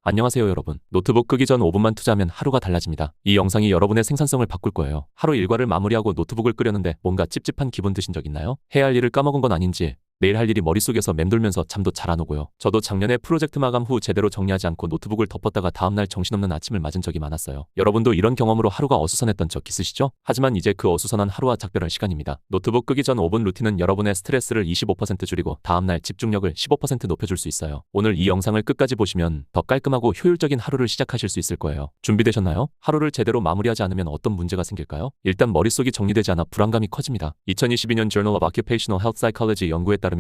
안녕하세요 여러분. 노트북 끄기 전 5분만 투자하면 하루가 달라집니다. 이 영상이 여러분의 생산성을 바꿀 거예요. 하루 일과를 마무리하고 노트북을 끄려는데 뭔가 찝찝한 기분 드신 적 있나요? 해야 할 일을 까먹은 건 아닌지 내일 할 일이 머릿속에서 맴돌면서 잠도 잘 안 오고요. 저도 작년에 프로젝트 마감 후 제대로 정리하지 않고 노트북을 덮었다가 다음날 정신없는 아침을 맞은 적이 많았어요. 여러분도 이런 경험으로 하루가 어수선했던 적 있으시죠? 하지만 이제 그 어수선한 하루와 작별할 시간입니다. 노트북 끄기 전 5분 루틴은 여러분의 스트레스를 25% 줄이고 다음날 집중력을 15% 높여줄 수 있어요. 오늘 이 영상을 끝까지 보시면 더 깔끔하고 효율적인 하루를 시작하실 수 있을 거예요. 준비되셨나요? 하루를 제대로 마무리하지 않으면 어떤 문제가 생길까요? 일단 머릿속이 정리되지 않아 불안감이 커집니다. 2022년 Journal of Occupational Health Psychology 연구에 따르면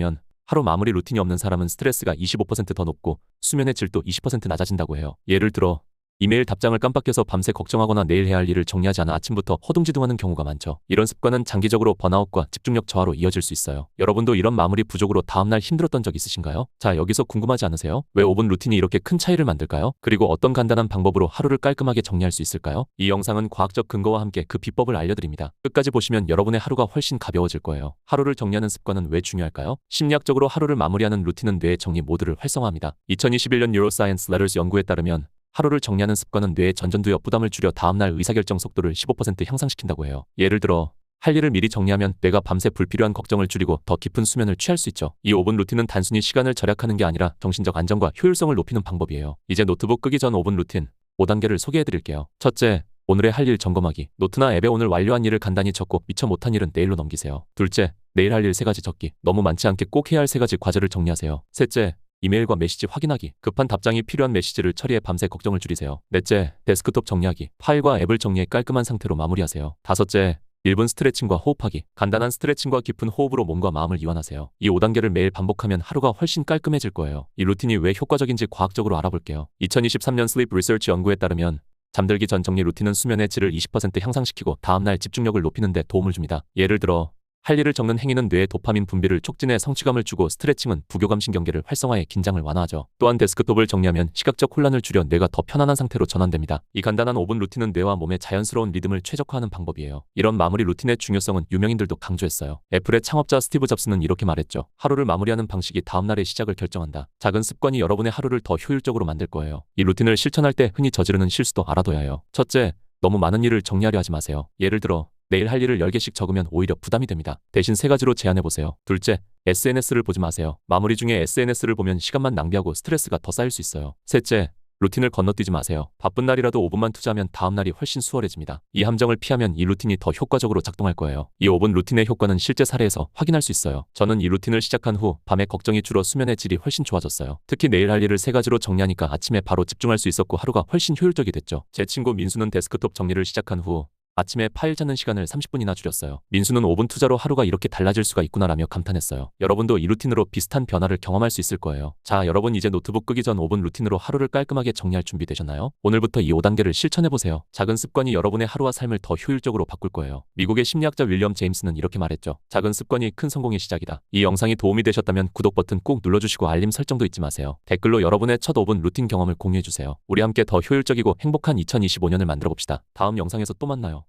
하루 마무리 루틴이 없는 사람은 스트레스가 25%더 높고 수면의 질도 20% 낮아진다고 해요. 예를 들어 이메일 답장을 깜빡해서 밤새 걱정하거나 내일 해야 할 일을 정리하지 않아 아침부터 허둥지둥하는 경우가 많죠. 이런 습관은 장기적으로 번아웃과 집중력 저하로 이어질 수 있어요. 여러분도 이런 마무리 부족으로 다음날 힘들었던 적 있으신가요? 자, 여기서 궁금하지 않으세요? 왜 5분 루틴이 이렇게 큰 차이를 만들까요? 그리고 어떤 간단한 방법으로 하루를 깔끔하게 정리할 수 있을까요? 이 영상은 과학적 근거와 함께 그 비법을 알려드립니다. 끝까지 보시면 여러분의 하루가 훨씬 가벼워질 거예요. 하루를 정리하는 습관은 왜 중요할까요? 심리학적으로 하루를 마무리하는 루틴은 뇌의 정리 모드를 활성화합니다. 2021년 Neuroscience Letters 연구에 따르면 하루를 정리하는 습관은 뇌의 전전두엽 부담을 줄여 다음날 의사결정 속도를 15% 향상시킨다고 해요. 예를 들어 할 일을 미리 정리하면 뇌가 밤새 불필요한 걱정을 줄이고 더 깊은 수면을 취할 수 있죠. 이 5분 루틴은 단순히 시간을 절약하는 게 아니라 정신적 안정과 효율성을 높이는 방법이에요. 이제 노트북 끄기 전 5분 루틴 5단계를 소개해드릴게요. 첫째, 오늘의 할 일 점검하기. 노트나 앱에 오늘 완료한 일을 간단히 적고 미처 못한 일은 내일로 넘기세요. 둘째, 내일 할 일 3가지 적기. 너무 많지 않게 꼭 해야 할 3가지 과제를 정리하세요. 셋째, 이메일과 메시지 확인하기. 급한 답장이 필요한 메시지를 처리해 밤새 걱정을 줄이세요. 넷째, 데스크톱 정리하기. 파일과 앱을 정리해 깔끔한 상태로 마무리하세요. 다섯째, 1분 스트레칭과 호흡하기. 간단한 스트레칭과 깊은 호흡으로 몸과 마음을 이완하세요. 이 5단계를 매일 반복하면 하루가 훨씬 깔끔해질 거예요. 이 루틴이 왜 효과적인지 과학적으로 알아볼게요. 2023년 슬립 리서치 연구에 따르면 잠들기 전 정리 루틴은 수면의 질을 20% 향상시키고 다음날 집중력을 높이는 데 도움을 줍니다. 예를 들어 할 일을 적는 행위는 뇌에 도파민 분비를 촉진해 성취감을 주고 스트레칭은 부교감 신경계를 활성화해 긴장을 완화하죠. 또한 데스크톱을 정리하면 시각적 혼란을 줄여 뇌가 더 편안한 상태로 전환됩니다. 이 간단한 5분 루틴은 뇌와 몸의 자연스러운 리듬을 최적화하는 방법이에요. 이런 마무리 루틴의 중요성은 유명인들도 강조했어요. 애플의 창업자 스티브 잡스는 이렇게 말했죠. 하루를 마무리하는 방식이 다음날의 시작을 결정한다. 작은 습관이 여러분의 하루를 더 효율적으로 만들 거예요. 이 루틴을 실천할 때 흔히 저지르는 실수도 알아둬야 해요. 첫째, 너무 많은 일을 정리하려 하지 마세요. 예를 들어 내일 할 일을 10개씩 적으면 오히려 부담이 됩니다. 대신 3가지로 제한해보세요. 둘째, SNS를 보지 마세요. 마무리 중에 SNS를 보면 시간만 낭비하고 스트레스가 더 쌓일 수 있어요. 셋째, 루틴을 건너뛰지 마세요. 바쁜 날이라도 5분만 투자하면 다음날이 훨씬 수월해집니다. 이 함정을 피하면 이 루틴이 더 효과적으로 작동할 거예요. 이 5분 루틴의 효과는 실제 사례에서 확인할 수 있어요. 저는 이 루틴을 시작한 후 밤에 걱정이 줄어 수면의 질이 훨씬 좋아졌어요. 특히 내일 할 일을 3가지로 정리하니까 아침에 바로 집중할 수 있었고 하루가 훨씬 효율적이 됐죠. 제 친구 민수는 데스크톱 정리를 시작한 후 아침에 파일 찾는 시간을 30분이나 줄였어요. 민수는 5분 투자로 하루가 이렇게 달라질 수가 있구나라며 감탄했어요. 여러분도 이 루틴으로 비슷한 변화를 경험할 수 있을 거예요. 자, 여러분 이제 노트북 끄기 전 5분 루틴으로 하루를 깔끔하게 정리할 준비 되셨나요? 오늘부터 이 5단계를 실천해보세요. 작은 습관이 여러분의 하루와 삶을 더 효율적으로 바꿀 거예요. 미국의 심리학자 윌리엄 제임스는 이렇게 말했죠. 작은 습관이 큰 성공의 시작이다. 이 영상이 도움이 되셨다면 구독 버튼 꼭 눌러주시고 알림 설정도 잊지 마세요. 댓글로 여러분의 첫 5분 루틴 경험을 공유해주세요. 우리 함께 더 효율적이고 행복한 2025년을 만들어봅시다. 다음 영상에서 또 만나요.